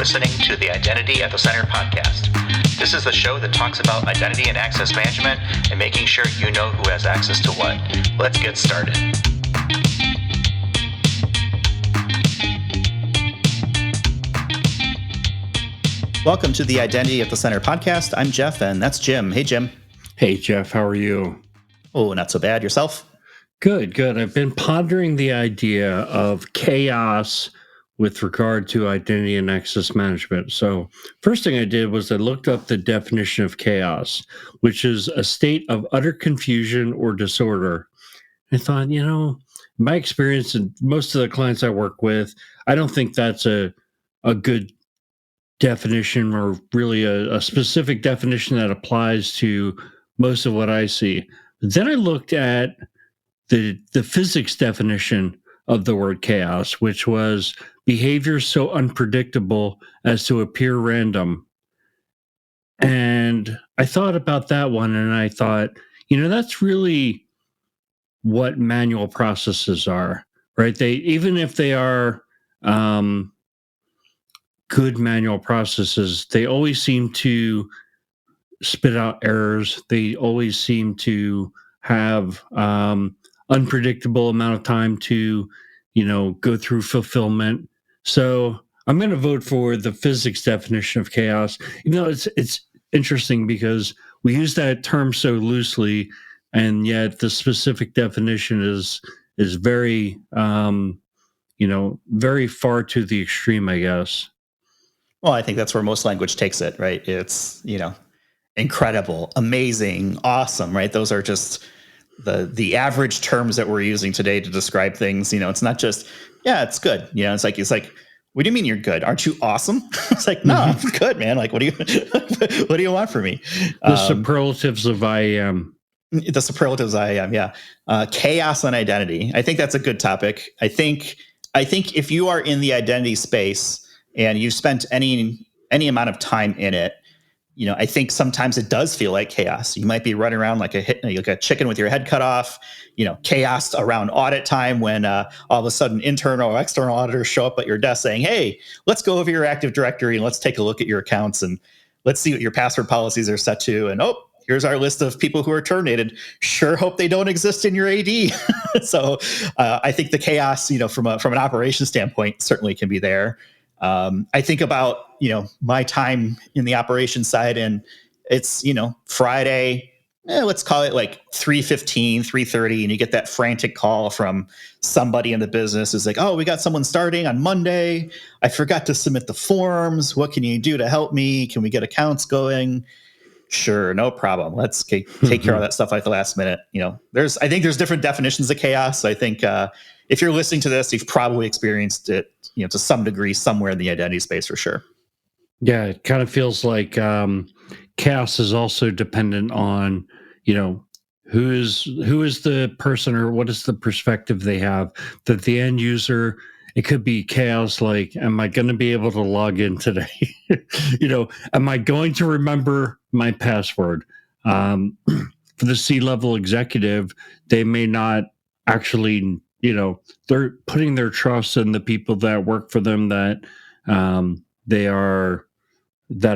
listening to the Identity at the Center podcast. This is the show that talks about identity and access management and making sure you know who has access to what. Let's get started. Welcome to the Identity at the Center podcast. I'm Jeff, and that's Jim. Hey, Jim. Hey, Jeff. How are you? Oh, not so bad. Yourself? Good. I've been pondering the idea of chaos with regard to identity and access management. So first thing I did was I looked up the definition of chaos, which is a state of utter confusion or disorder. I thought, my experience and most of the clients I work with, I don't think that's a good definition or really a specific definition that applies to most of what I see. Then I looked at the physics definition of the word chaos, which was behavior so unpredictable as to appear random. And I thought about that one and I thought, that's really what manual processes are, right? Even if they are good manual processes, they always seem to spit out errors. They always seem to have unpredictable amount of time to, go through fulfillment. So I'm going to vote for the physics definition of chaos. It's interesting because we use that term so loosely, and yet the specific definition is very, very far to the extreme, I guess. Well, I think that's where most language takes it, right? It's, incredible, amazing, awesome, right? Those are just the average terms that we're using today to describe things. It's not just, it's good. It's like, what do you mean you're good? Aren't you awesome? It's like, no, I'm good, man. Like, what do you want from me? The superlatives of I am. The superlatives I am, yeah. Chaos and identity. I think that's a good topic. I think if you are in the identity space and you've spent any amount of time in it, I think sometimes it does feel like chaos. You might be running around like a chicken with your head cut off, chaos around audit time when all of a sudden internal or external auditors show up at your desk saying, hey, let's go over your Active Directory and let's take a look at your accounts and let's see what your password policies are set to. And here's our list of people who are terminated. Sure hope they don't exist in your AD. So I think the chaos, from an operations standpoint certainly can be there. I think about, my time in the operations side, and it's, Friday, let's call it like 3:15, 3:30, and you get that frantic call from somebody in the business. It's like, oh, we got someone starting on Monday. I forgot to submit the forms. What can you do to help me? Can we get accounts going? Sure, no problem. Let's take care of that stuff at the last minute. I think there's different definitions of chaos. I think if you're listening to this, you've probably experienced it, to some degree somewhere in the identity space for sure. Yeah, it kind of feels like chaos is also dependent on, who is the person or what is the perspective they have. That the end user, it could be chaos like, am I going to be able to log in today? Am I going to remember my password? For the C-level executive, they may not actually, they're putting their trust in the people that work for them that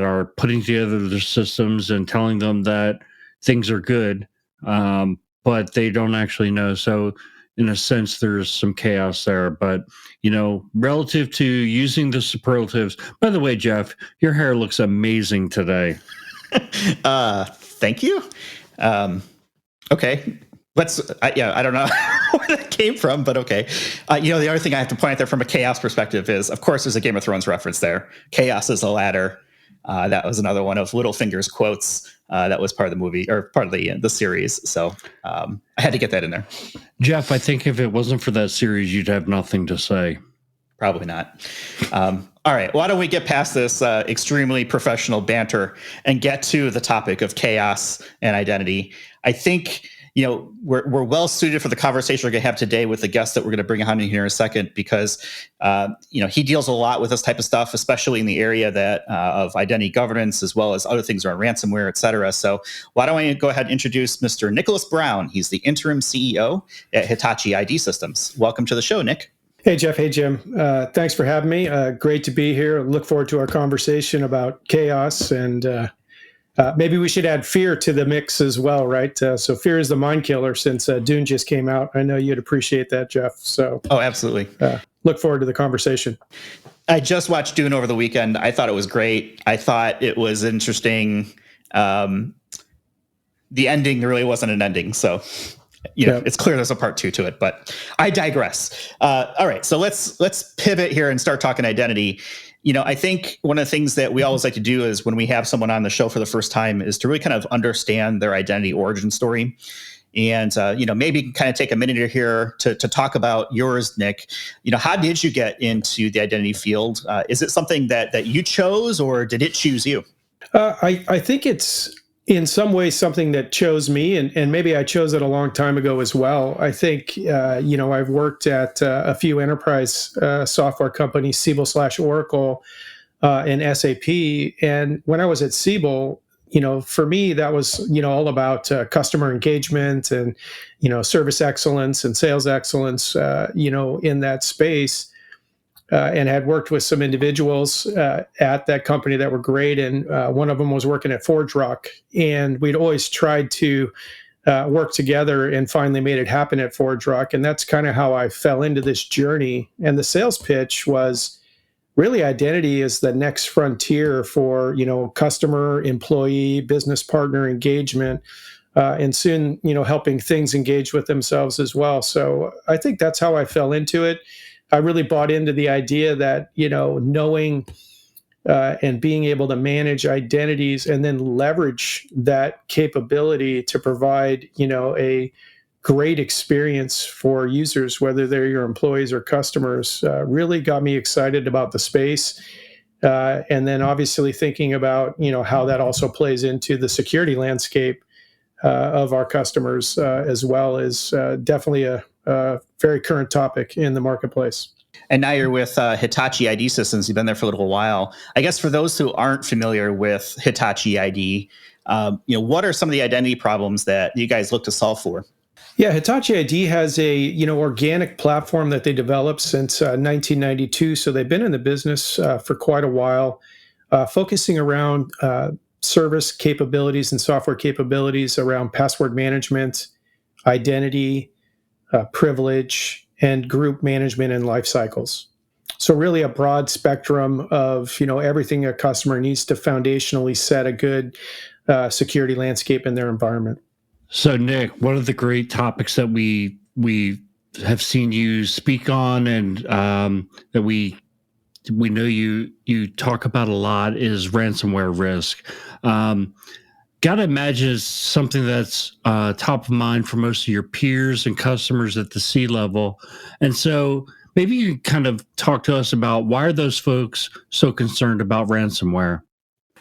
are putting together their systems and telling them that things are good, but they don't actually know. So in a sense, there's some chaos there. But, relative to using the superlatives, by the way, Jeff, your hair looks amazing today. Thank you. Okay. I don't know where that came from, but okay. The other thing I have to point out there from a chaos perspective is, of course, there's a Game of Thrones reference there. Chaos is a ladder. That was another one of Littlefinger's quotes. That was part of the movie or part of the series. So I had to get that in there. Jeff, I think if it wasn't for that series, you'd have nothing to say. Probably not. All right. Why don't we get past this extremely professional banter and get to the topic of chaos and identity? I think we're well suited for the conversation we're going to have today with the guest that we're going to bring on in here in a second, because he deals a lot with this type of stuff, especially in the area that of identity governance, as well as other things around ransomware, et cetera. So why don't I go ahead and introduce Mr. Nicholas Brown? He's the interim CEO at Hitachi ID Systems. Welcome to the show, Nick. Hey, Jeff. Hey, Jim. Thanks for having me. Great to be here. Look forward to our conversation about chaos, and maybe we should add fear to the mix as well, right? So fear is the mind killer since Dune just came out. I know you'd appreciate that, Jeff. So, Oh, absolutely. Look forward to the conversation. I just watched Dune over the weekend. I thought it was great. I thought it was interesting. The ending really wasn't an ending, so it's clear there's a part 2 to it. But I digress. All right, so let's pivot here and start talking identity. I think one of the things that we always like to do is when we have someone on the show for the first time is to really kind of understand their identity origin story. And, maybe kind of take a minute here to talk about yours, Nick. How did you get into the identity field? Is it something that you chose, or did it choose you? I think it's in some ways something that chose me, and maybe I chose it a long time ago as well. I think, I've worked at a few enterprise software companies, Siebel/Oracle and SAP. And when I was at Siebel, for me, that was, all about customer engagement and, service excellence and sales excellence, in that space. And had worked with some individuals at that company that were great. And one of them was working at ForgeRock. And we'd always tried to work together and finally made it happen at ForgeRock. And that's kind of how I fell into this journey. And the sales pitch was really identity is the next frontier for, customer, employee, business partner engagement. And soon, helping things engage with themselves as well. So I think that's how I fell into it. I really bought into the idea that, knowing and being able to manage identities and then leverage that capability to provide, a great experience for users, whether they're your employees or customers, really got me excited about the space. And then obviously thinking about, how that also plays into the security landscape of our customers as well is definitely a very current topic in the marketplace. And now you're with Hitachi ID Systems. You've been there for a little while. I guess for those who aren't familiar with Hitachi ID, what are some of the identity problems that you guys look to solve for? Yeah, Hitachi ID has a organic platform that they developed since 1992. So they've been in the business for quite a while, focusing around service capabilities and software capabilities around password management, identity, privilege, and group management and life cycles. So really a broad spectrum of everything a customer needs to foundationally set a good security landscape in their environment. So Nick, one of the great topics that we have seen you speak on and that we know you talk about a lot is ransomware risk. Got to imagine it's something that's top of mind for most of your peers and customers at the C level. And so maybe you kind of talk to us about why are those folks so concerned about ransomware?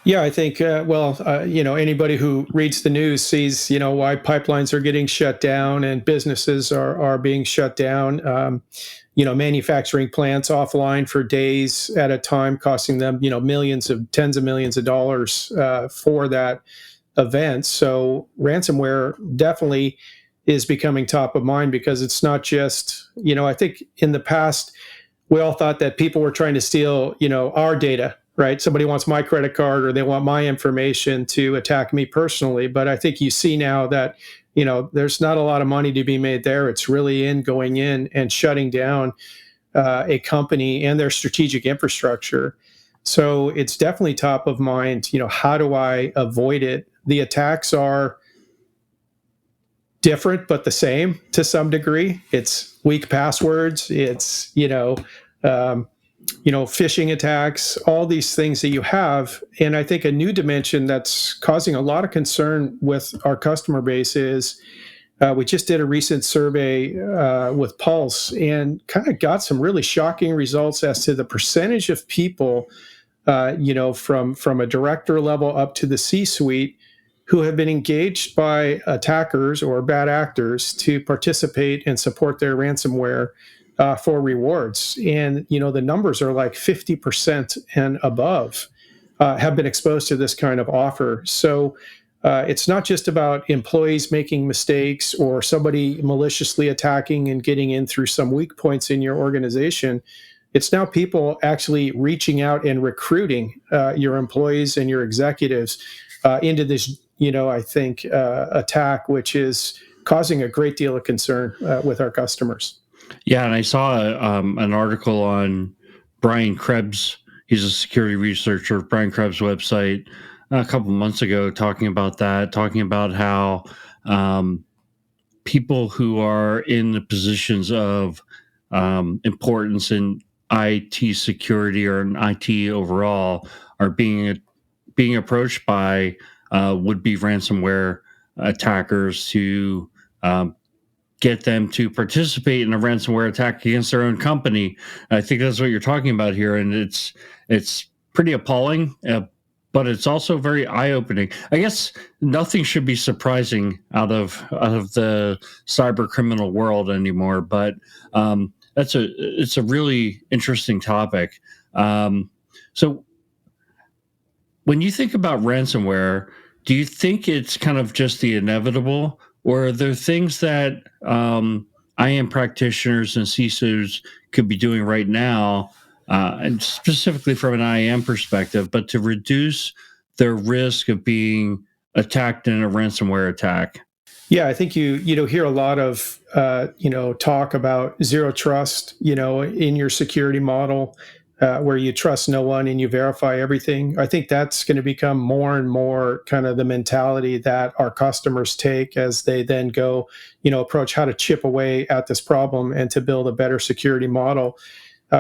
Yeah, I think, anybody who reads the news sees, why pipelines are getting shut down and businesses are being shut down. Manufacturing plants offline for days at a time, costing them, tens of millions of dollars for that event. So ransomware definitely is becoming top of mind because it's not just, I think in the past, we all thought that people were trying to steal, our data, right? Somebody wants my credit card or they want my information to attack me personally. But I think you see now that, there's not a lot of money to be made there. It's really in going in and shutting down a company and their strategic infrastructure. So it's definitely top of mind. How do I avoid it? The attacks are different, but the same to some degree. It's weak passwords. It's, phishing attacks, all these things that you have. And I think a new dimension that's causing a lot of concern with our customer base is we just did a recent survey with Pulse and kind of got some really shocking results as to the percentage of people, from a director level up to the C-suite who have been engaged by attackers or bad actors to participate and support their ransomware for rewards. And, the numbers are like 50% and above have been exposed to this kind of offer. So It's not just about employees making mistakes or somebody maliciously attacking and getting in through some weak points in your organization. It's now people actually reaching out and recruiting your employees and your executives into this, I think, attack, which is causing a great deal of concern with our customers. Yeah, and I saw an article on Brian Krebs. He's a security researcher, Brian Krebs' website, a couple months ago, talking about that, talking about how people who are in the positions of importance in IT security or in IT overall are being approached by would-be ransomware attackers to get them to participate in a ransomware attack against their own company. I think that's what you're talking about here, and it's pretty appalling, but it's also very eye-opening. I guess nothing should be surprising out of the cyber criminal world anymore, but it's a really interesting topic. So when you think about ransomware, do you think it's kind of just the inevitable, or are there things that IAM practitioners and CISOs could be doing right now, and specifically from an IAM perspective, but to reduce their risk of being attacked in a ransomware attack? Yeah, I think you hear a lot of talk about zero trust, in your security model, where you trust no one and you verify everything. I think that's going to become more and more kind of the mentality that our customers take as they then go, approach how to chip away at this problem and to build a better security model.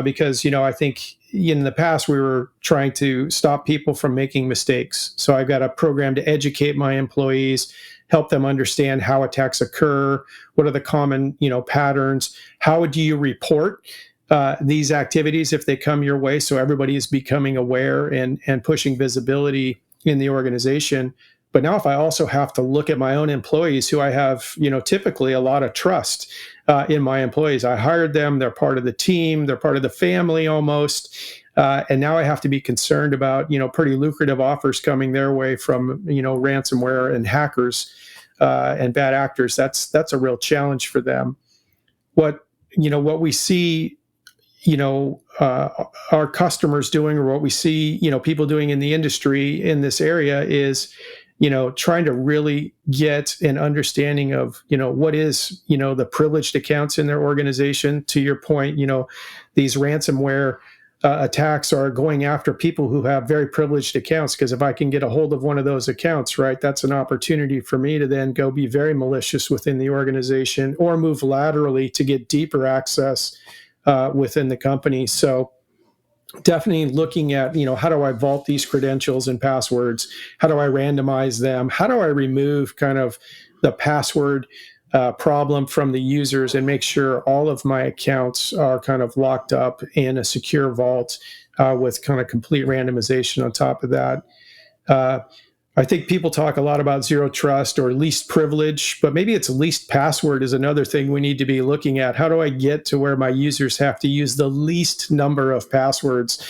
Because, I think in the past we were trying to stop people from making mistakes. So I've got a program to educate my employees, help them understand how attacks occur, what are the common, patterns, how do you report these activities if they come your way, so everybody is becoming aware and pushing visibility in the organization. But now if I also have to look at my own employees, who I have, typically a lot of trust in my employees. I hired them, they're part of the team, they're part of the family almost. And now I have to be concerned about, pretty lucrative offers coming their way from, ransomware and hackers and bad actors. That's a real challenge for them. What we see, our customers doing, or what we see, people doing in the industry in this area is, trying to really get an understanding of, what is, the privileged accounts in their organization. To your point, these ransomware attacks are going after people who have very privileged accounts, because if I can get a hold of one of those accounts, right, that's an opportunity for me to then go be very malicious within the organization or move laterally to get deeper access within the company. So definitely looking at, how do I vault these credentials and passwords? How do I randomize them? How do I remove kind of the password problem from the users and make sure all of my accounts are kind of locked up in a secure vault with kind of complete randomization on top of that? I think people talk a lot about zero trust or least privilege, but maybe it's least password is another thing we need to be looking at. How do I get to where my users have to use the least number of passwords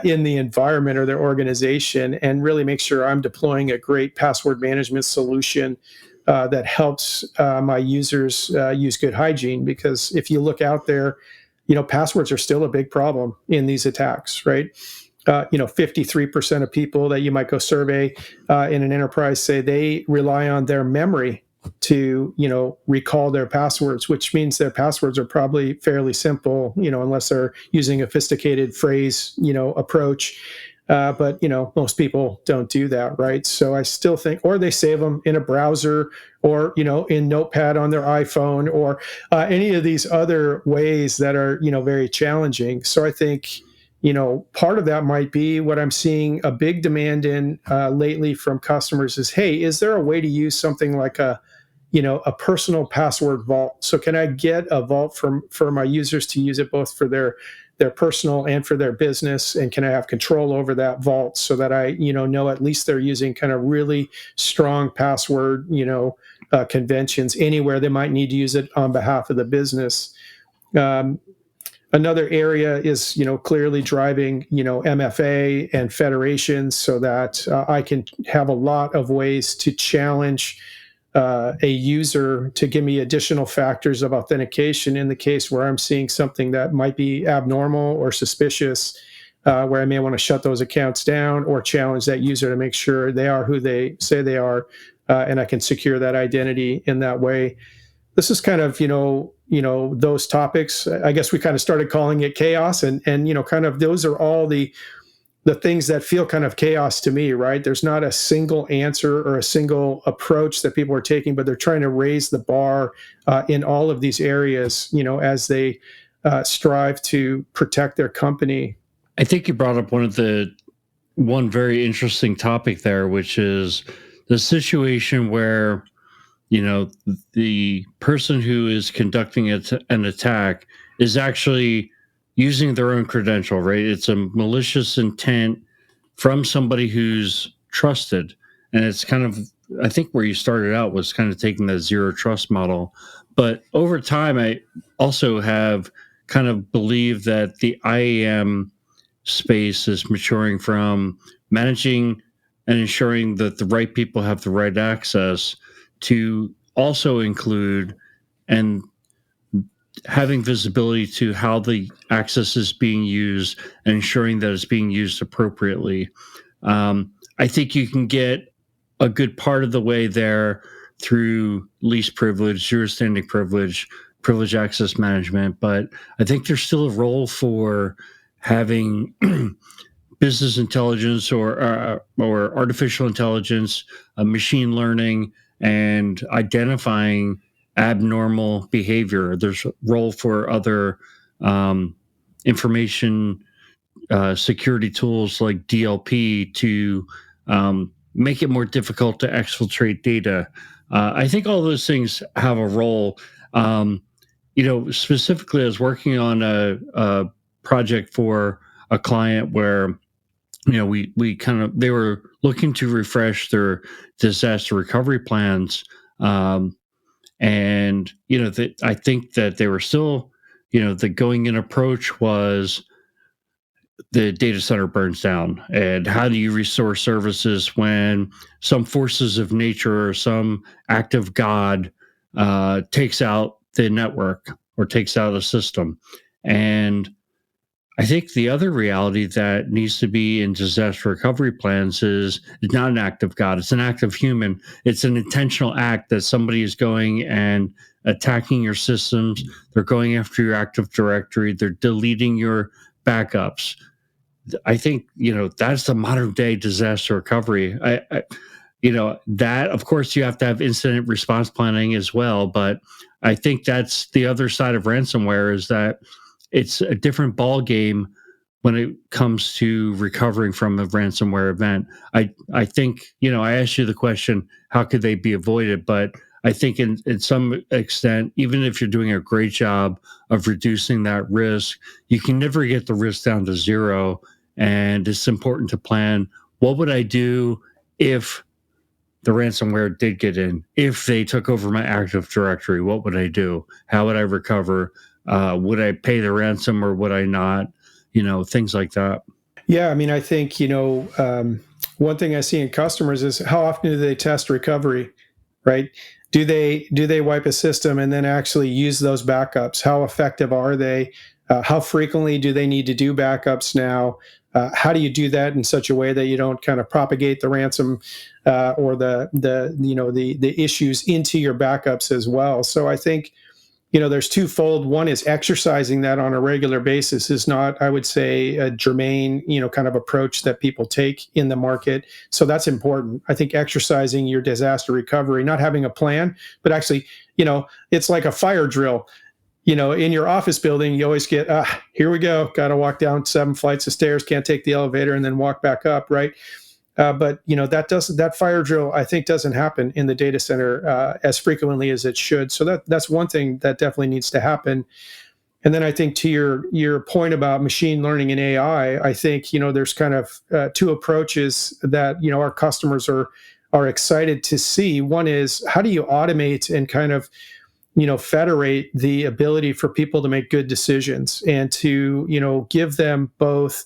in the environment or their organization, and really make sure I'm deploying a great password management solution that helps my users use good hygiene? Because if you look out there, passwords are still a big problem in these attacks, right? 53% of people that you might go survey in an enterprise say they rely on their memory to, recall their passwords, which means their passwords are probably fairly simple, unless they're using a sophisticated phrase, approach. But, most people don't do that, right? So I still think, or they save them in a browser or, in Notepad on their iPhone or any of these other ways that are, very challenging. So I think, part of that might be what I'm seeing a big demand in lately from customers is, hey, is there a way to use something like a personal password vault? So can I get a vault for my users to use it both for their personal and for their business? And can I have control over that vault so that I, know at least they're using kind of really strong password, conventions anywhere they might need to use it on behalf of the business? Another area is, clearly driving, MFA and federations so that I can have a lot of ways to challenge a user to give me additional factors of authentication in the case where I'm seeing something that might be abnormal or suspicious, where I may want to shut those accounts down or challenge that user to make sure they are who they say they are, and I can secure that identity in that way. This is kind of, those topics. I guess we kind of started calling it chaos, and kind of those are all the things that feel kind of chaos to me, right? There's not a single answer or a single approach that people are taking, but they're trying to raise the bar in all of these areas, as they strive to protect their company. I think you brought up one very interesting topic there, which is the situation where, the person who is conducting an attack is actually using their own credential, right? It's a malicious intent from somebody who's trusted. And it's kind of, I think where you started out was kind of taking that zero trust model. But over time, I also have kind of believed that the IAM space is maturing from managing and ensuring that the right people have the right access to also include and having visibility to how the access is being used and ensuring that it's being used appropriately. I think you can get a good part of the way there through least privilege, zero-standing privilege, privilege access management, but I think there's still a role for having business intelligence or artificial intelligence, machine learning, and identifying abnormal behavior. There's a role for other information security tools like DLP to make it more difficult to exfiltrate data. I think all those things have a role. Specifically, I was working on a project for a client where they were looking to refresh their disaster recovery plans. I think that they were still, the going in approach was the data center burns down. And how do you restore services when some forces of nature or some act of God takes out the network or takes out a system? And I think the other reality that needs to be in disaster recovery plans is it's not an act of God. It's an act of human. It's an intentional act that somebody is going and attacking your systems. They're going after your Active Directory. They're deleting your backups. I think, that's the modern day disaster recovery. That, of course, you have to have incident response planning as well. But I think that's the other side of ransomware, is that it's a different ball game when it comes to recovering from a ransomware event. I think, I asked you the question, how could they be avoided? But I think in some extent, even if you're doing a great job of reducing that risk, you can never get the risk down to zero. And it's important to plan, what would I do if the ransomware did get in? If they took over my Active Directory, what would I do? How would I recover? Would I pay the ransom or would I not? Things like that. Yeah, I mean, I think, one thing I see in customers is how often do they test recovery, right? Do they wipe a system and then actually use those backups? How effective are they? How frequently do they need to do backups now? How do you do that in such a way that you don't kind of propagate the ransom or the issues into your backups as well? So I think, there's twofold. One is exercising that on a regular basis is not, I would say, a germane, kind of approach that people take in the market. So that's important. I think exercising your disaster recovery, not having a plan, but actually, it's like a fire drill. In your office building, you always get, here we go, got to walk down 7 flights of stairs, can't take the elevator, and then walk back up, right? But that fire drill, I think, doesn't happen in the data center as frequently as it should. So that's one thing that definitely needs to happen. And then I think to your point about machine learning and AI, I think there's kind of two approaches that our customers are excited to see. One is, how do you automate and kind of federate the ability for people to make good decisions and to, give them both,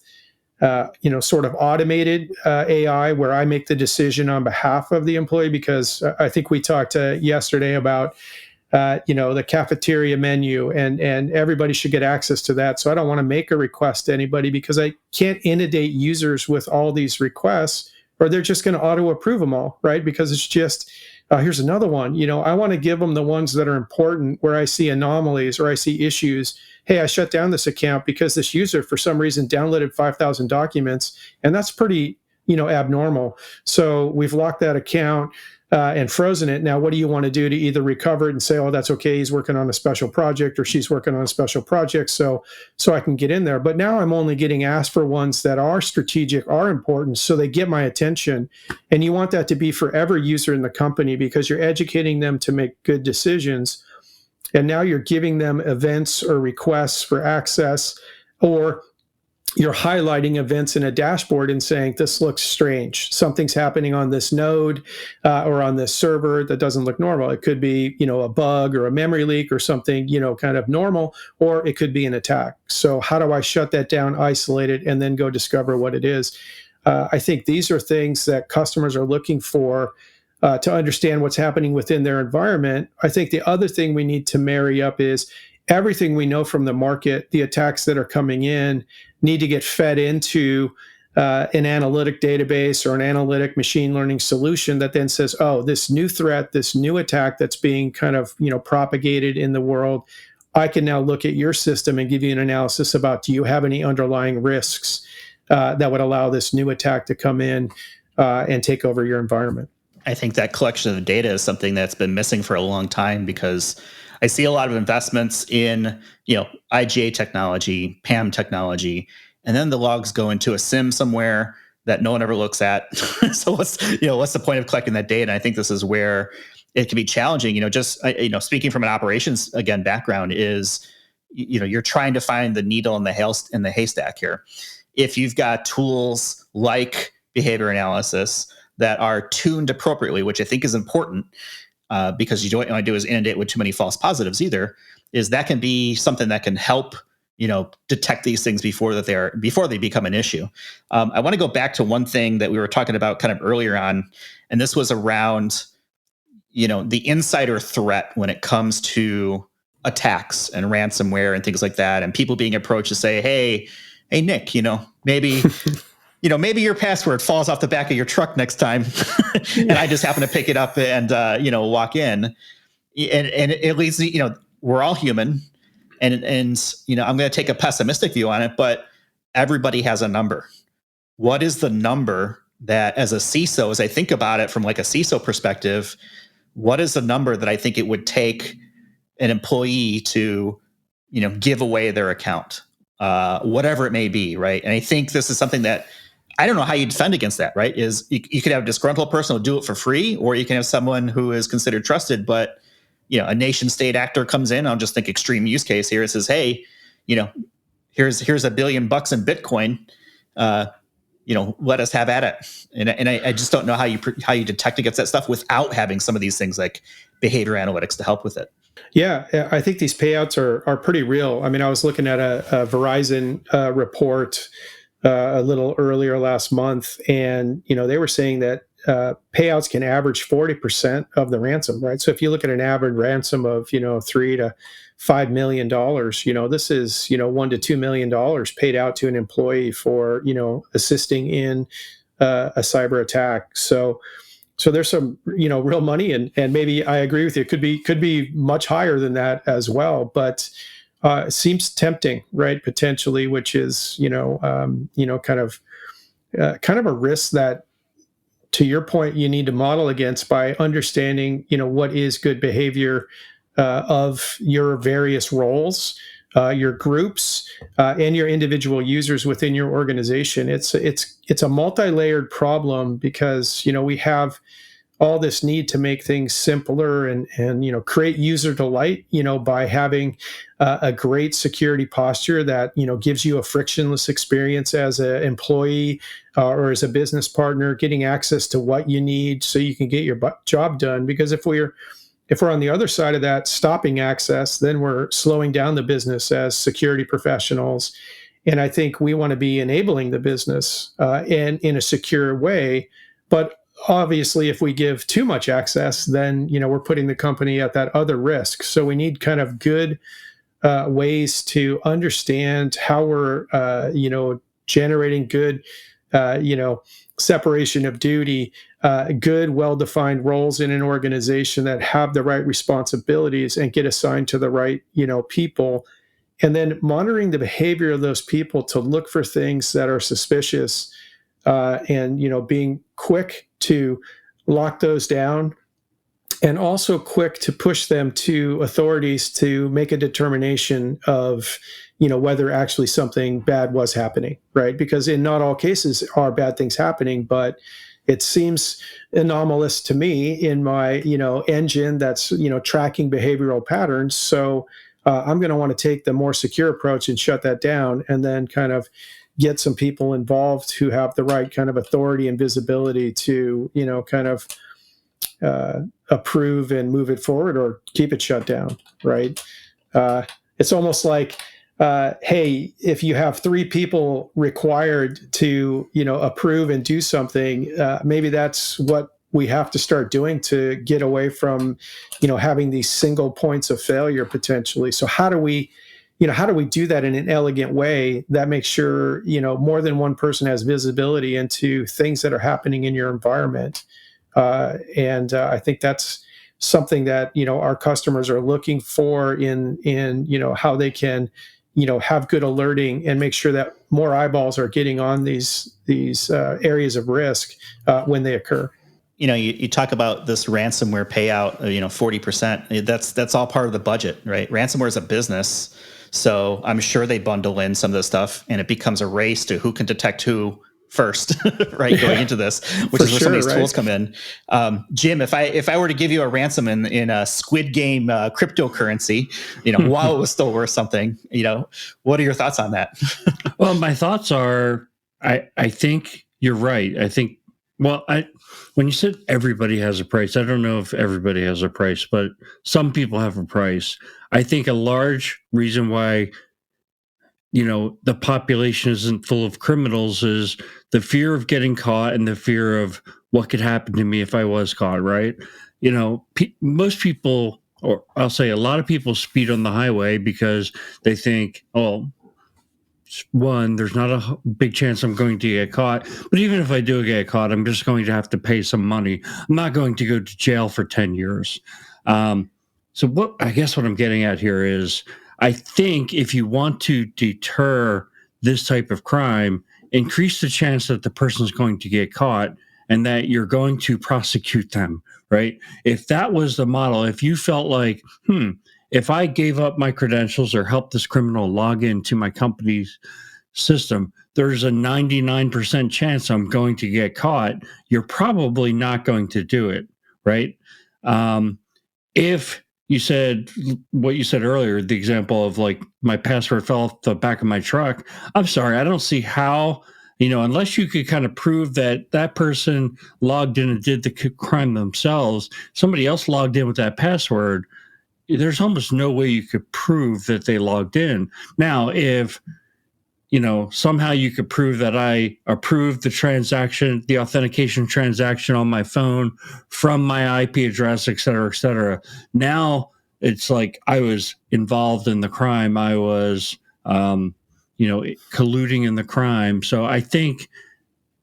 sort of automated AI where I make the decision on behalf of the employee, because I think we talked yesterday about, the cafeteria menu, and everybody should get access to that. So I don't want to make a request to anybody because I can't inundate users with all these requests, or they're just going to auto approve them all, right? Because it's just, here's another one. I want to give them the ones that are important, where I see anomalies or I see issues. Hey, I shut down this account because this user, for some reason, downloaded 5,000 documents, and that's pretty, abnormal. So we've locked that account and frozen it. Now, what do you want to do to either recover it and say, oh, that's okay, he's working on a special project, or she's working on a special project, so I can get in there. But now I'm only getting asked for ones that are strategic, are important, so they get my attention. And you want that to be for every user in the company, because you're educating them to make good decisions. And now you're giving them events or requests for access, or you're highlighting events in a dashboard and saying, this looks strange. Something's happening on this node or on this server that doesn't look normal. It could be, a bug or a memory leak or something, kind of normal, or it could be an attack. So how do I shut that down, isolate it, and then go discover what it is? I think these are things that customers are looking for to understand what's happening within their environment. I think the other thing we need to marry up is everything we know from the market, the attacks that are coming in, need to get fed into an analytic database or an analytic machine learning solution that then says, oh, this new threat, this new attack that's being kind of, propagated in the world, I can now look at your system and give you an analysis about, do you have any underlying risks that would allow this new attack to come in and take over your environment? I think that collection of data is something that's been missing for a long time, because I see a lot of investments in, IGA technology, PAM technology, and then the logs go into a SIM somewhere that no one ever looks at. So what's the point of collecting that data? And I think this is where it can be challenging. Speaking from an operations background is, you're trying to find the needle in the haystack here. If you've got tools like behavior analysis that are tuned appropriately, which I think is important, because you don't want to do is inundate with too many false positives either, is that can be something that can help, detect these things before they become an issue. I want to go back to one thing that we were talking about kind of earlier on, and this was around, the insider threat when it comes to attacks and ransomware and things like that, and people being approached to say, hey, Nick, maybe maybe your password falls off the back of your truck next time, and I just happen to pick it up and walk in, and at least we're all human, and I'm going to take a pessimistic view on it, but everybody has a number. What is the number that, as a CISO, as I think about it from like a CISO perspective, what is the number that I think it would take an employee to give away their account, whatever it may be, right? And I think this is something that I don't know how you defend against that, right? Is you could have a disgruntled person who'll do it for free, or you can have someone who is considered trusted, but a nation state actor comes in. I'll just think extreme use case here. It says, hey, here's $1 billion in Bitcoin. Let us have at it. And I just don't know how you detect against that stuff without having some of these things like behavior analytics to help with it. Yeah, I think these payouts are pretty real. I mean, I was looking at a Verizon report a little earlier last month, and they were saying that payouts can average 40% of the ransom, right? So if you look at an average ransom of $3 to $5 million, this is $1 to $2 million paid out to an employee for assisting in a cyber attack. So there's some real money, and maybe I agree with you. It could be much higher than that as well, but it seems tempting, right? Potentially, which is kind of a risk that, to your point, you need to model against by understanding what is good behavior of your various roles, your groups, and your individual users within your organization. It's a multi-layered problem, because we have all this need to make things simpler and create user delight by having a great security posture that gives you a frictionless experience as an employee or as a business partner, getting access to what you need so you can get your job done. Because if we're If we're on the other side of that, stopping access, then we're slowing down the business as security professionals. And I think we want to be enabling the business and in a secure way. But obviously, if we give too much access, then we're putting the company at that other risk. So we need kind of good ways to understand how we're generating good separation of duty, good, well-defined roles in an organization that have the right responsibilities and get assigned to the right, people, and then monitoring the behavior of those people to look for things that are suspicious, and being quick to lock those down, and also quick to push them to authorities to make a determination of whether actually something bad was happening, right? Because in not all cases are bad things happening, but it seems anomalous to me in my engine that's tracking behavioral patterns. So I'm going to want to take the more secure approach and shut that down, and then kind of get some people involved who have the right kind of authority and visibility to kind of approve and move it forward or keep it shut down, right? It's almost like, hey, if you have 3 people required to approve and do something, maybe that's what we have to start doing to get away from having these single points of failure potentially. So how do we do that in an elegant way that makes sure more than one person has visibility into things that are happening in your environment? And I think that's something that our customers are looking for in how they can have good alerting and make sure that more eyeballs are getting on these areas of risk when they occur. You talk about this ransomware payout, 40%. That's all part of the budget, right? Ransomware is a business, so I'm sure they bundle in some of this stuff, and it becomes a race to who can detect who first, right? Going into this, which is where some of these tools come in. Jim, if I were to give you a ransom in a Squid Game cryptocurrency, while it was still worth something, what are your thoughts on that? Well, my thoughts are, I think you're right. I think, when you said everybody has a price, I don't know if everybody has a price, but some people have a price. I think a large reason why the population isn't full of criminals is the fear of getting caught and the fear of what could happen to me if I was caught, right? Most people, or I'll say a lot of people, speed on the highway because they think, oh, one, there's not a big chance I'm going to get caught. But even if I do get caught, I'm just going to have to pay some money. I'm not going to go to jail for 10 years. So what I'm getting at here is, I think if you want to deter this type of crime, increase the chance that the person's going to get caught and that you're going to prosecute them, right? If that was the model, if you felt like, if I gave up my credentials or helped this criminal log into my company's system, there's a 99% chance I'm going to get caught, you're probably not going to do it, right? If you said what you said earlier, the example of like my password fell off the back of my truck, I'm sorry, I don't see how, unless you could kind of prove that that person logged in and did the crime themselves, somebody else logged in with that password, there's almost no way you could prove that they logged in. Now, if somehow you could prove that I approved the transaction, the authentication transaction on my phone from my IP address, et cetera, now it's like I was involved in the crime. I was, colluding in the crime. So I think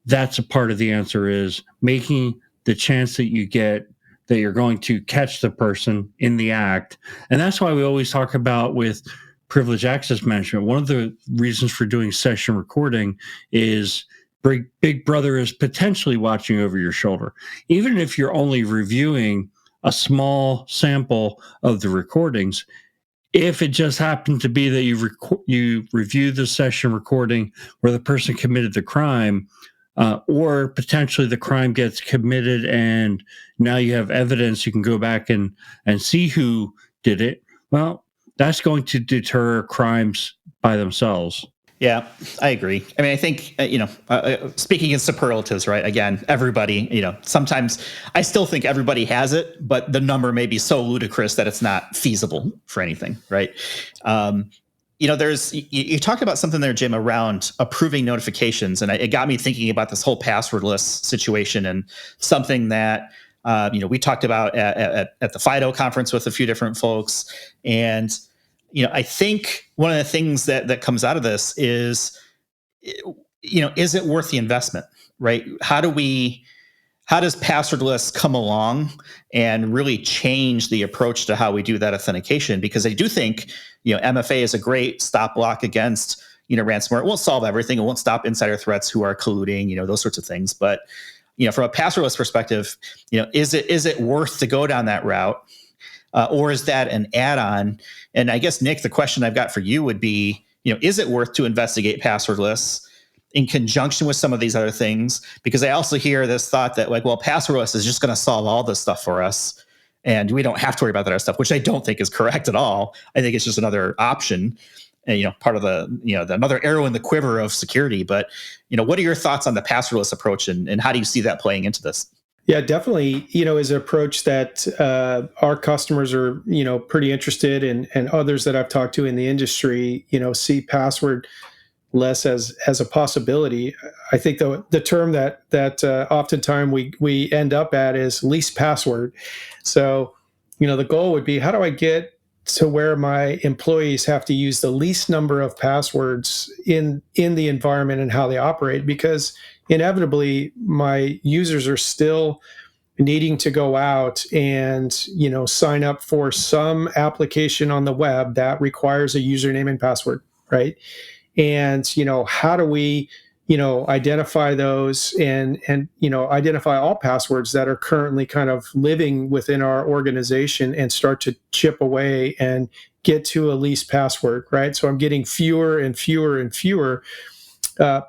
that's a part of the answer, is making the chance that you get that you're going to catch the person in the act. And that's why we always talk about with privileged access management, one of the reasons for doing session recording is Big Brother is potentially watching over your shoulder. Even if you're only reviewing a small sample of the recordings, if it just happened to be that you review the session recording where the person committed the crime, or potentially the crime gets committed and now you have evidence, you can go back and see who did it. Well, that's going to deter crimes by themselves. Yeah, I agree. I mean, I think, speaking in superlatives, right? Again, everybody, sometimes I still think everybody has it, but the number may be so ludicrous that it's not feasible for anything, right? You talked about something there, Jim, around approving notifications. And it got me thinking about this whole passwordless situation and something that, we talked about at the FIDO conference with a few different folks. And I think one of the things that comes out of this is, is it worth the investment, right? How does passwordless come along and really change the approach to how we do that authentication? Because I do think, MFA is a great stop block against, ransomware. It won't solve everything. It won't stop insider threats who are colluding, those sorts of things. But, from a passwordless perspective, is it worth to go down that route? Or is that an add-on? And I guess, Nick, the question I've got for you would be, is it worth to investigate passwordless in conjunction with some of these other things? Because I also hear this thought that passwordless is just going to solve all this stuff for us, and we don't have to worry about that other stuff, which I don't think is correct at all. I think it's just another option, and, part of another arrow in the quiver of security. But, what are your thoughts on the passwordless approach, and how do you see that playing into this? Yeah, definitely, is an approach that our customers are, pretty interested in, and others that I've talked to in the industry, see passwordless as a possibility. I think the term that oftentimes we end up at is least password. So, the goal would be, how do I get to where my employees have to use the least number of passwords in the environment and how they operate? Because inevitably my users are still needing to go out and sign up for some application on the web that requires a username and password, right? And how do we identify those and identify all passwords that are currently kind of living within our organization and start to chip away and get to a least password, right? So I'm getting fewer and fewer and fewer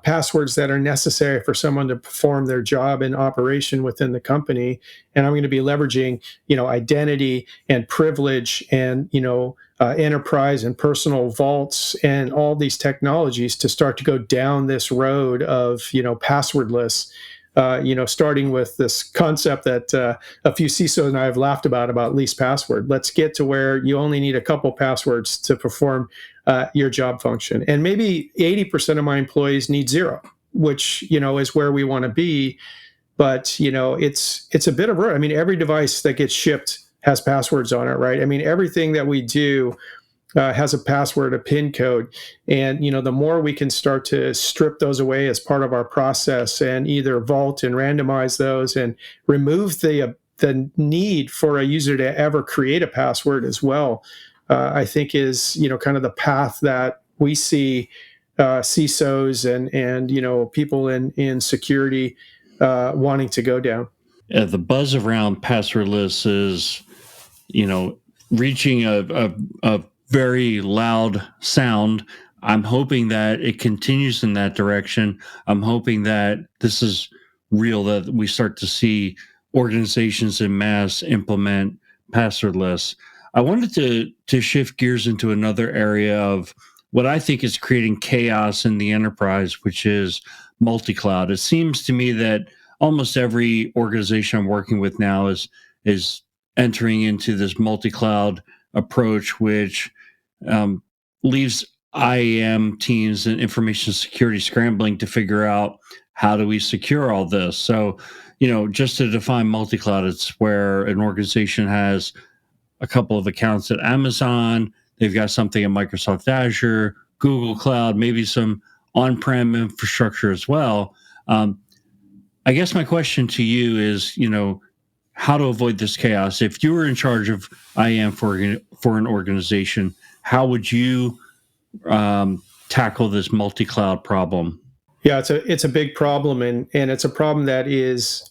passwords that are necessary for someone to perform their job and operation within the company. And I'm going to be leveraging, identity and privilege and, enterprise and personal vaults and all these technologies to start to go down this road of, passwordless, starting with this concept that a few CISOs and I have laughed about least password. Let's get to where you only need a couple passwords to perform your job function. And maybe 80% of my employees need zero, which, is where we want to be. But, it's a bit of, I mean, every device that gets shipped has passwords on it, right? I mean, everything that we do has a password, a PIN code. And, the more we can start to strip those away as part of our process and either vault and randomize those and remove the need for a user to ever create a password as well, I think is, kind of the path that we see CISOs and people in security wanting to go down. The buzz around passwordless is, reaching a very loud sound. I'm hoping that it continues in that direction. I'm hoping that this is real, that we start to see organizations en masse implement passwordless. I wanted to shift gears into another area of what I think is creating chaos in the enterprise, which is multi-cloud. It seems to me that almost every organization I'm working with now is entering into this multi-cloud approach, which leaves IAM teams and information security scrambling to figure out, how do we secure all this? So, just to define multi-cloud, it's where an organization has a couple of accounts at Amazon, they've got something in Microsoft Azure, Google Cloud, maybe some on-prem infrastructure as well. I guess my question to you is, how to avoid this chaos. If you were in charge of IAM for an organization, how would you tackle this multi-cloud problem? Yeah, it's a big problem, and it's a problem that is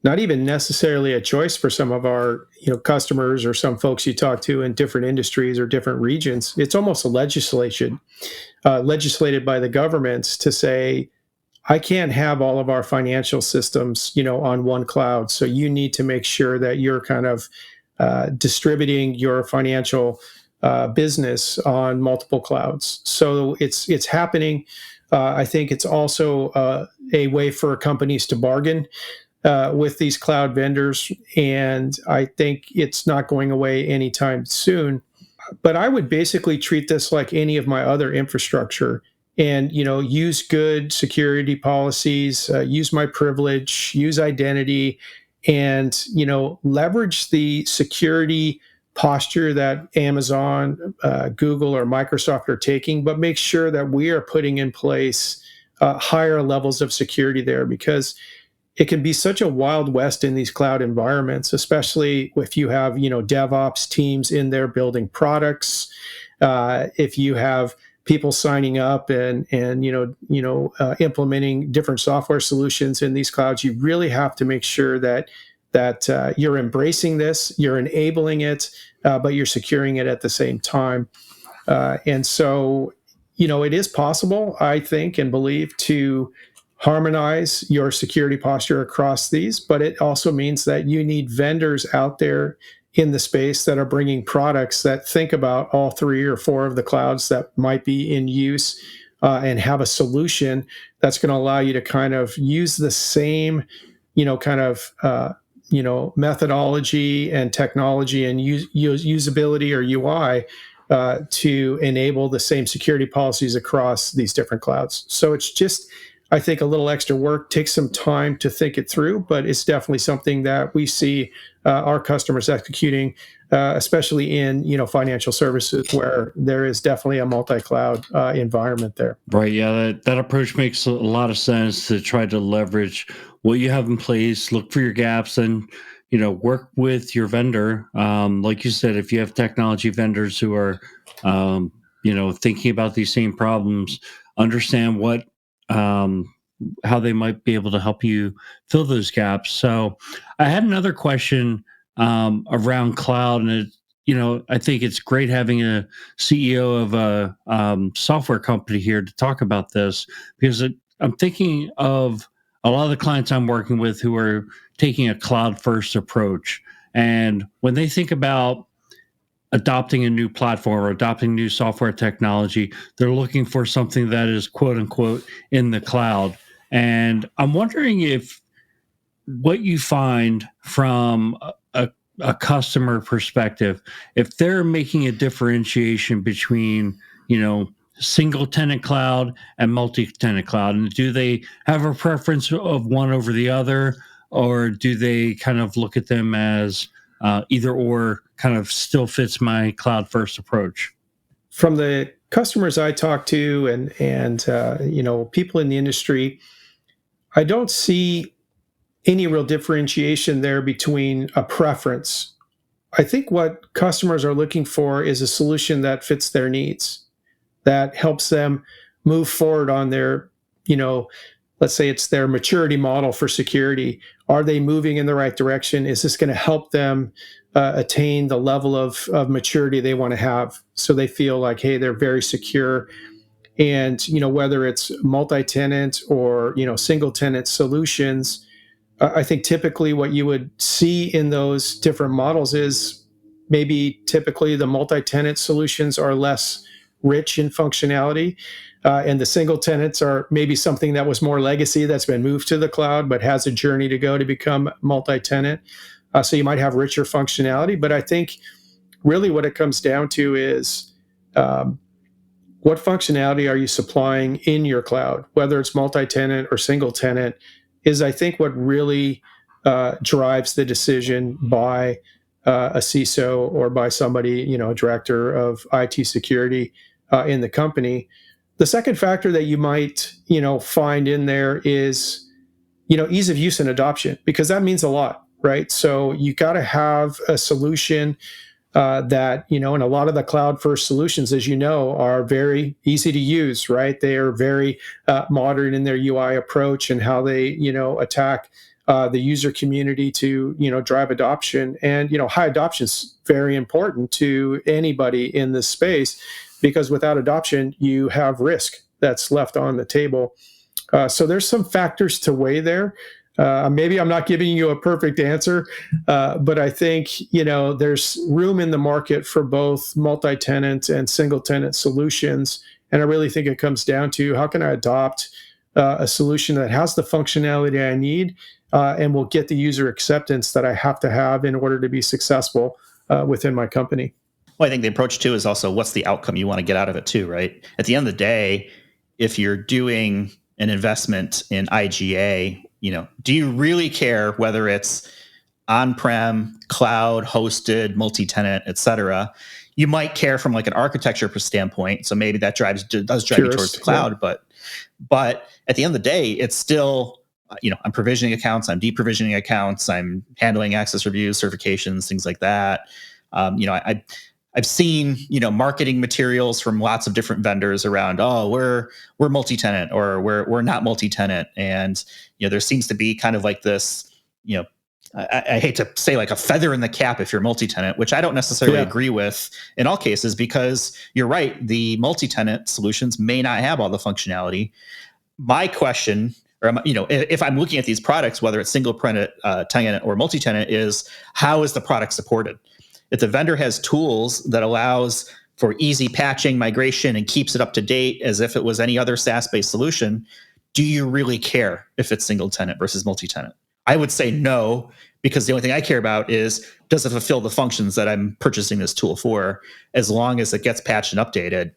not even necessarily a choice for some of our customers or some folks you talk to in different industries or different regions. It's almost a legislated by the governments to say, I can't have all of our financial systems, on one cloud. So you need to make sure that you're kind of distributing your financial business on multiple clouds. So it's happening. I think it's also a way for companies to bargain with these cloud vendors, and I think it's not going away anytime soon. But I would basically treat this like any of my other infrastructure, and use good security policies, use my privilege, use identity, and leverage the security posture that Amazon, Google, or Microsoft are taking, but make sure that we are putting in place higher levels of security there, because it can be such a wild west in these cloud environments, especially if you have DevOps teams in there building products. If you have people signing up and implementing different software solutions in these clouds, you really have to make sure that you're embracing this, you're enabling it, but you're securing it at the same time. And so, it is possible, I think and believe, to harmonize your security posture across these, but it also means that you need vendors out there in the space that are bringing products that think about all 3 or 4 of the clouds that might be in use, and have a solution that's going to allow you to kind of use the same, methodology and technology and usability or UI to enable the same security policies across these different clouds. So it's just, I think, a little extra work, takes some time to think it through, but it's definitely something that we see our customers executing, especially in financial services, where there is definitely a multi-cloud environment there. Right. Yeah, that approach makes a lot of sense, to try to leverage what you have in place, look for your gaps, and work with your vendor. Like you said, if you have technology vendors who are thinking about these same problems, understand what how they might be able to help you fill those gaps. So I had another question around cloud, and I think it's great having a CEO of a software company here to talk about this, because I'm thinking of a lot of the clients I'm working with who are taking a cloud first approach. And when they think about adopting a new platform or adopting new software technology, they're looking for something that is quote unquote in the cloud. And I'm wondering if what you find from a customer perspective, if they're making a differentiation between, single tenant cloud and multi-tenant cloud, and do they have a preference of one over the other, or do they kind of look at them as either or kind of still fits my cloud first approach? From the customers I talk to and people in the industry, I don't see any real differentiation there between a preference. I think what customers are looking for is a solution that fits their needs, that helps them move forward on their, let's say it's their maturity model for security. Are they moving in the right direction? Is this going to help them attain the level of maturity they want to have, so they feel like, hey, they're very secure? And whether it's multi-tenant or single tenant solutions, I think typically what you would see in those different models is maybe typically the multi-tenant solutions are less rich in functionality, and the single tenants are maybe something that was more legacy that's been moved to the cloud but has a journey to go to become multi-tenant. So you might have richer functionality, but I think really what it comes down to is what functionality are you supplying in your cloud, whether it's multi-tenant or single tenant, is I think what really drives the decision by a CISO or by somebody, a director of IT security in the company. The second factor that you might, find in there is, ease of use and adoption, because that means a lot, right? So you got to have a solution that, and a lot of the cloud first solutions, as are very easy to use, right? They are very modern in their UI approach and how they, attack the user community to, drive adoption. And, high adoption is very important to anybody in this space, because without adoption, you have risk that's left on the table. So there's some factors to weigh there. Maybe I'm not giving you a perfect answer, but I think there's room in the market for both multi-tenant and single-tenant solutions, and I really think it comes down to how can I adopt a solution that has the functionality I need and will get the user acceptance that I have to have in order to be successful within my company. Well, I think the approach too is also what's the outcome you want to get out of it too, right? At the end of the day, if you're doing an investment in IGA, do you really care whether it's on-prem, cloud, hosted, multi-tenant, et cetera? You might care from like an architecture standpoint, so maybe that does drive you towards the cloud. Yeah. But at the end of the day, it's still, I'm provisioning accounts, I'm deprovisioning accounts, I'm handling access reviews, certifications, things like that. I've seen, marketing materials from lots of different vendors around, we're multi-tenant or we're not multi-tenant. And, there seems to be kind of like this, I hate to say like a feather in the cap if you're multi-tenant, which I don't necessarily agree with in all cases, because you're right. The multi-tenant solutions may not have all the functionality. My question, or, if I'm looking at these products, whether it's single tenant or multi-tenant, is how is the product supported? If the vendor has tools that allows for easy patching, migration, and keeps it up to date as if it was any other SaaS-based solution, do you really care if it's single tenant versus multi-tenant? I would say no, because the only thing I care about is, does it fulfill the functions that I'm purchasing this tool for, as long as it gets patched and updated.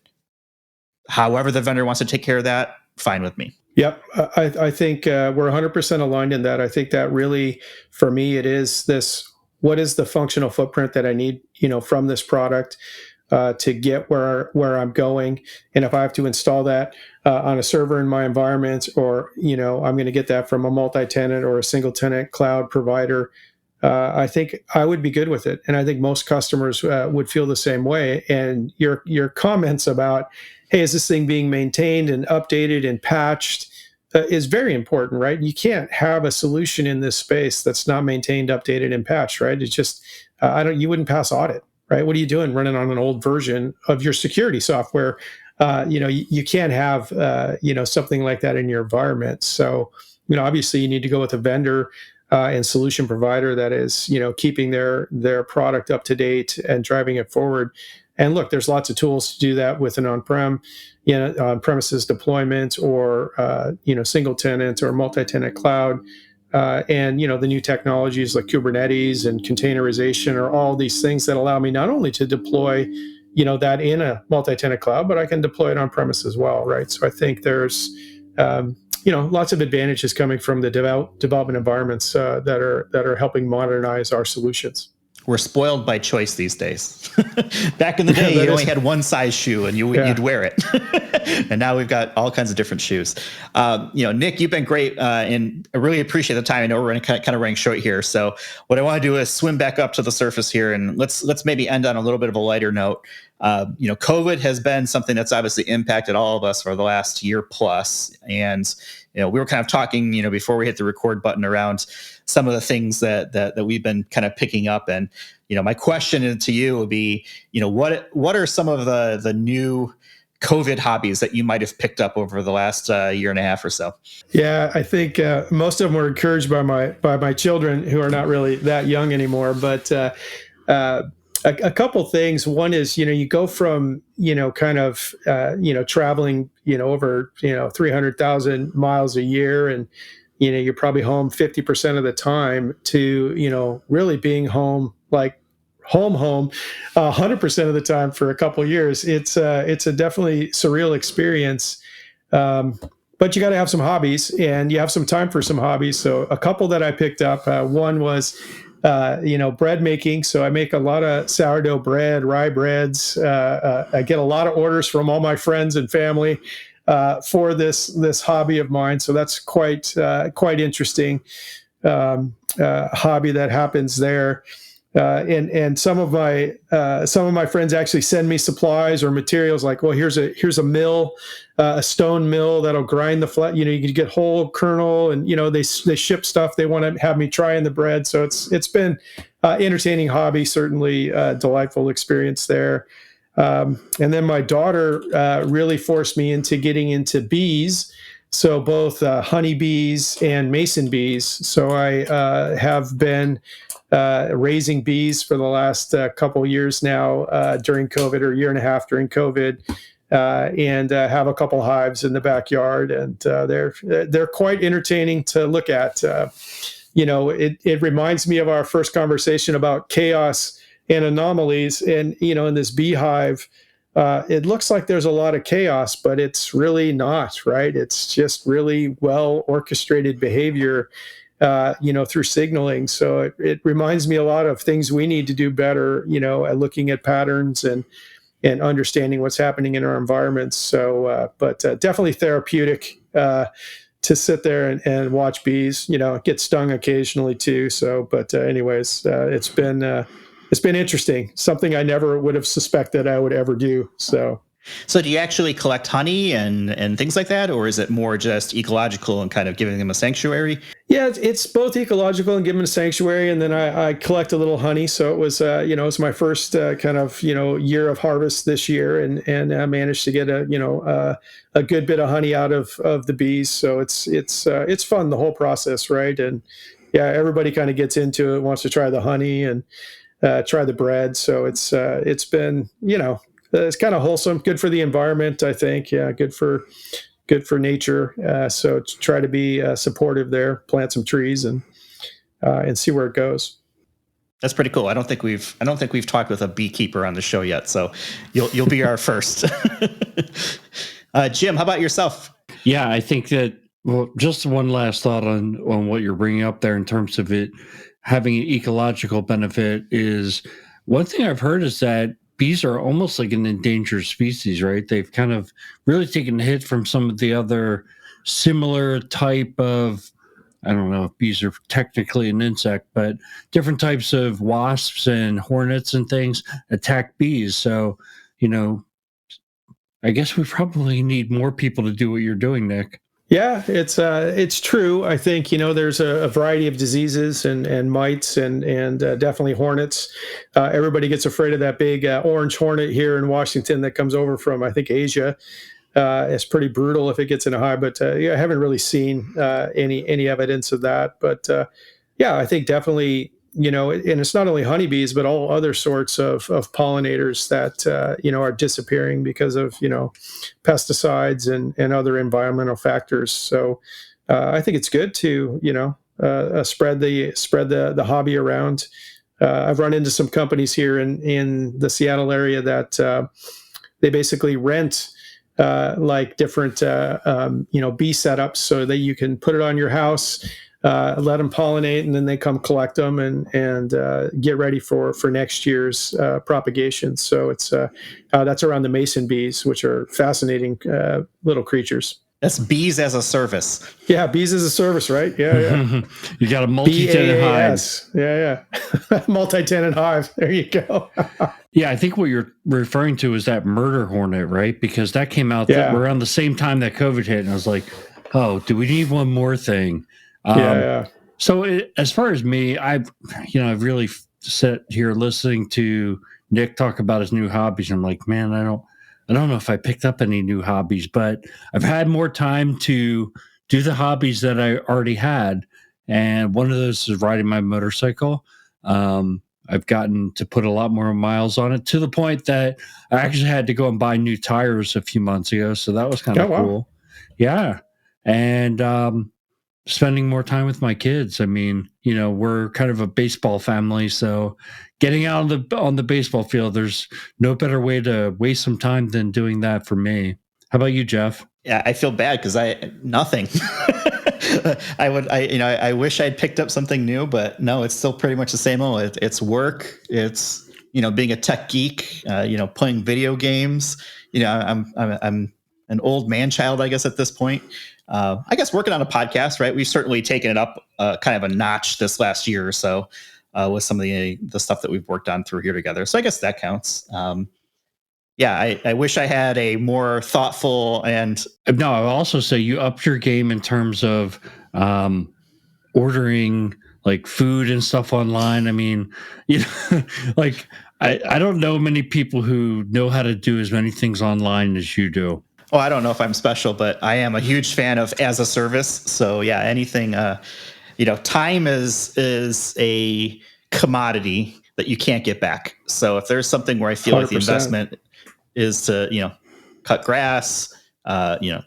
However the vendor wants to take care of that, fine with me. Yep. I think we're 100% aligned in that. I think that really, for me, it is this, what is the functional footprint that I need, from this product to get where I'm going? And if I have to install that on a server in my environment, or, I'm going to get that from a multi-tenant or a single tenant cloud provider, I think I would be good with it. And I think most customers would feel the same way. And your comments about, hey, is this thing being maintained and updated and patched, is very important, right? You can't have a solution in this space that's not maintained, updated, and patched, right? It's just, you wouldn't pass audit, right? What are you doing running on an old version of your security software? You can't have, something like that in your environment. So, obviously you need to go with a vendor and solution provider that is, keeping their product up to date and driving it forward. And look, there's lots of tools to do that with an on-premises deployment, or single tenant or multi-tenant cloud, and the new technologies like Kubernetes and containerization are all these things that allow me not only to deploy that in a multi-tenant cloud, but I can deploy it on premise as well, right? So I think there's lots of advantages coming from the development environments that are helping modernize our solutions. We're spoiled by choice these days. Back in the day, you only had one size shoe and you'd wear it. And now we've got all kinds of different shoes. Nick, you've been great, and I really appreciate the time. I know we're kind of running short here. So what I want to do is swim back up to the surface here, and let's maybe end on a little bit of a lighter note. COVID has been something that's obviously impacted all of us for the last year plus. And, we were kind of talking, before we hit the record button around some of the things that we've been kind of picking up. And, my question to you would be, what are some of the new COVID hobbies that you might have picked up over the last year and a half or so? Yeah, I think most of them were encouraged by my children, who are not really that young anymore. But a couple things. One is, you go from, traveling, over, 300,000 miles a year, and, you're probably home 50% of the time, to, really being home, like home 100% of the time for a couple of years. It's a definitely surreal experience. But you got to have some hobbies, and you have some time for some hobbies. So a couple that I picked up, one was, bread making. So I make a lot of sourdough bread, rye breads. I get a lot of orders from all my friends and family for this hobby of mine. So that's quite interesting hobby that happens there. And some of my friends actually send me supplies or materials, like, well, here's a mill, a stone mill that'll grind the flat. You can get whole kernel, and they ship stuff they want to have me try in the bread. So it's been entertaining hobby, certainly delightful experience there. And then my daughter really forced me into getting into bees. So both honeybees and mason bees. So I have been raising bees for the last couple years now during COVID, or a year and a half during COVID, and have a couple hives in the backyard, and they're quite entertaining to look at. It reminds me of our first conversation about chaos and anomalies, and in this beehive. It looks like there's a lot of chaos, but it's really not, right? It's just really well orchestrated behavior, through signaling. So it reminds me a lot of things we need to do better, at looking at patterns and understanding what's happening in our environments. So, but definitely therapeutic to sit there and watch bees. Get stung occasionally too. So, but anyways, it's been interesting. Something I never would have suspected I would ever do. So do you actually collect honey and things like that, or is it more just ecological and kind of giving them a sanctuary? Yeah, it's both ecological and giving a sanctuary, and then I collect a little honey. So it was, it's my first kind of year of harvest this year, and I managed to get a good bit of honey out of the bees. So it's fun, the whole process, right? And yeah, everybody kind of gets into it, wants to try the honey and try the bread. So it's been, it's kind of wholesome, good for the environment, I think. Yeah, good for nature. So to try to be supportive there, plant some trees and see where it goes. That's pretty cool. I don't think we've talked with a beekeeper on the show yet, so you'll be our first. Jim, how about yourself? Yeah, I think that. Well, just one last thought on what you're bringing up there in terms of it having an ecological benefit is one thing I've heard is that bees are almost like an endangered species, right? They've kind of really taken a hit from some of the other similar type of, I don't know if bees are technically an insect, but different types of wasps and hornets and things attack bees. So, I guess we probably need more people to do what you're doing, Nick. Yeah, it's true. I think there's a variety of diseases and mites and definitely hornets. Everybody gets afraid of that big orange hornet here in Washington that comes over from, I think, Asia. It's pretty brutal if it gets in a hive, but I haven't really seen any evidence of that. But yeah, I think definitely and it's not only honeybees, but all other sorts of pollinators that, are disappearing because of, pesticides and other environmental factors. So I think it's good to, spread the hobby around. I've run into some companies here in the Seattle area that they basically rent like different, bee setups so that you can put it on your house, let them pollinate, and then they come collect them and get ready for next year's propagation. So it's that's around the mason bees, which are fascinating little creatures. That's bees as a service. Yeah, bees as a service, right? Yeah. You got a multi-tenant hive. Yeah. Multi-tenant hive. There you go. Yeah, I think what you're referring to is that murder hornet, right? Because that came out around the same time that COVID hit, and I was like, oh, do we need one more thing? So as far as me, I've really sat here listening to Nick talk about his new hobbies. And I'm like, man, I don't know if I picked up any new hobbies, but I've had more time to do the hobbies that I already had. And one of those is riding my motorcycle. I've gotten to put a lot more miles on it to the point that I actually had to go and buy new tires a few months ago. So that was kind of cool. Yeah. And, spending more time with my kids. I mean, we're kind of a baseball family, so getting out on the baseball field, there's no better way to waste some time than doing that for me. How about you, Jeff? Yeah, I feel bad because nothing. I wish I'd picked up something new, but no, it's still pretty much the same old. It's work. It's being a tech geek. Playing video games. I'm an old man child, I guess, at this point. I guess working on a podcast, right? We've certainly taken it up kind of a notch this last year or so with some of the stuff that we've worked on through here together. So I guess that counts. I wish I had a more thoughtful and... No, I would also say you upped your game in terms of ordering like food and stuff online. I mean, like I don't know many people who know how to do as many things online as you do. Oh, I don't know if I'm special, but I am a huge fan of as a service. So yeah, anything, time is a commodity that you can't get back. So if there's something where I feel like the 100%. investment is to, cut grass,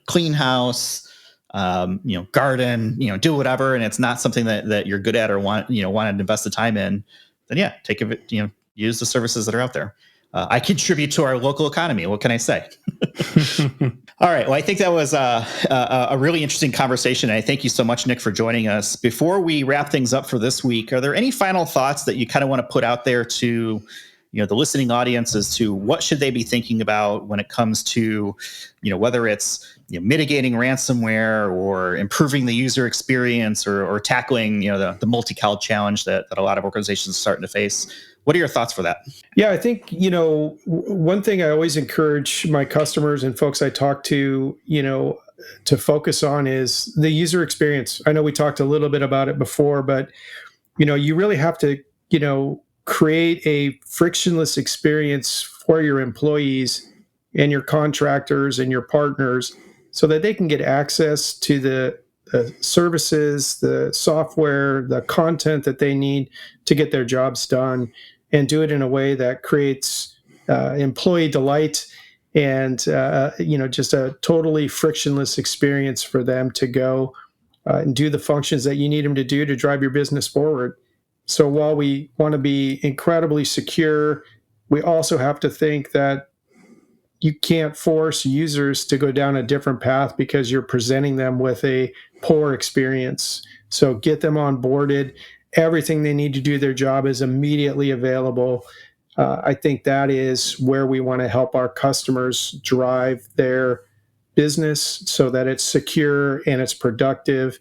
clean house, garden, do whatever, and it's not something that you're good at or want to invest the time in, then yeah, take it, use the services that are out there. I contribute to our local economy. What can I say? All right. Well, I think that was a really interesting conversation. And I thank you so much, Nick, for joining us. Before we wrap things up for this week, are there any final thoughts that you kind of want to put out there to the listening audience as to what should they be thinking about when it comes to, whether it's mitigating ransomware or improving the user experience or tackling, the multi-cloud challenge that a lot of organizations are starting to face? What are your thoughts for that? Yeah, I think, one thing I always encourage my customers and folks I talk to, to focus on is the user experience. I know we talked a little bit about it before, but, you really have to, create a frictionless experience for your employees and your contractors and your partners so that they can get access to the services, the software, the content that they need to get their jobs done, and do it in a way that creates employee delight and just a totally frictionless experience for them to go and do the functions that you need them to do to drive your business forward. So while we want to be incredibly secure, we also have to think that you can't force users to go down a different path because you're presenting them with a poor experience. So get them onboarded. Everything they need to do their job is immediately available. I think that is where we want to help our customers drive their business so that it's secure and it's productive.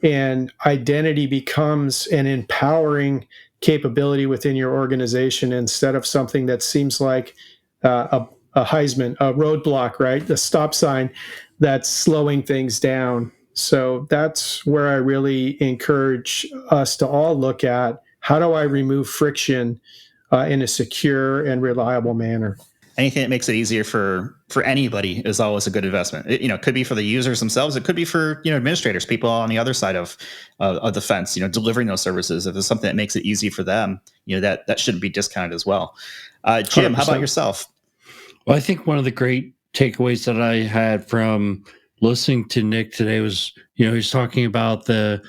And identity becomes an empowering capability within your organization instead of something that seems like a Heisman, a roadblock, right? The stop sign that's slowing things down. So that's where I really encourage us to all look at, how do I remove friction in a secure and reliable manner? Anything that makes it easier for anybody is always a good investment. It could be for the users themselves. It could be for administrators, people on the other side of the fence, delivering those services. If there's something that makes it easy for them, that shouldn't be discounted as well. Jim, 100%. How about yourself? Well, I think one of the great takeaways that I had from listening to Nick today was, he's talking about the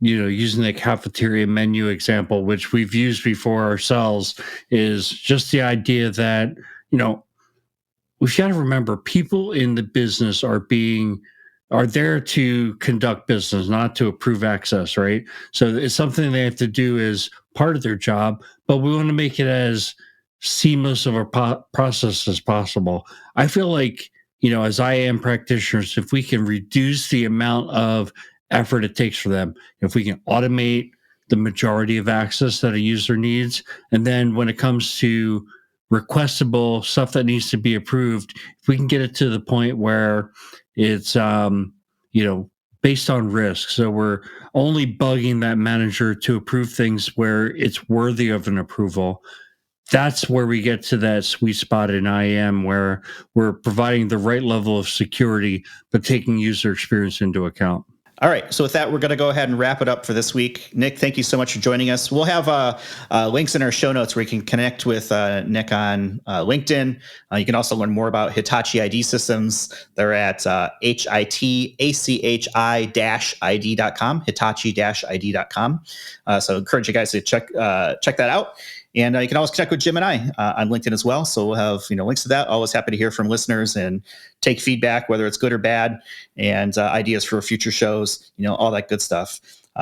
using the cafeteria menu example, which we've used before ourselves, is just the idea that, we've got to remember people in the business are there to conduct business, not to approve access, right? So it's something they have to do as part of their job, but we want to make it as seamless of a process as possible. I feel like, as IAM practitioners, if we can reduce the amount of effort it takes for them, if we can automate the majority of access that a user needs, and then when it comes to requestable stuff that needs to be approved, if we can get it to the point where it's based on risk, so we're only bugging that manager to approve things where it's worthy of an approval, that's where we get to that sweet spot in IAM where we're providing the right level of security but taking user experience into account. All right. So with that, we're going to go ahead and wrap it up for this week. Nick, thank you so much for joining us. We'll have links in our show notes where you can connect with Nick on LinkedIn. You can also learn more about Hitachi ID Systems. They're at HITACHI-ID.com, Hitachi-ID.com. So I encourage you guys to check that out. And you can always connect with Jim and I on LinkedIn as well. So we'll have links to that. Always happy to hear from listeners and take feedback, whether it's good or bad, and ideas for future shows, all that good stuff.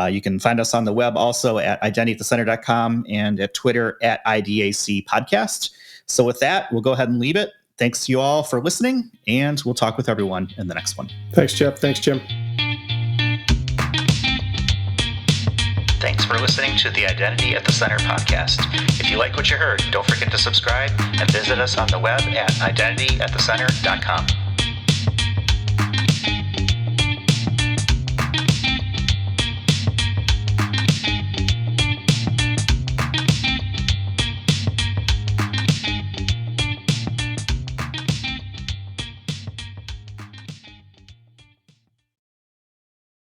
You can find us on the web also at identityattthecenter.com and at Twitter at IDAC Podcast. So with that, we'll go ahead and leave it. Thanks to you all for listening, and we'll talk with everyone in the next one. Thanks, Jeff. Thanks, Jim. Thanks for listening to the Identity at the Center podcast. If you like what you heard, don't forget to subscribe and visit us on the web at identityattthecenter.com.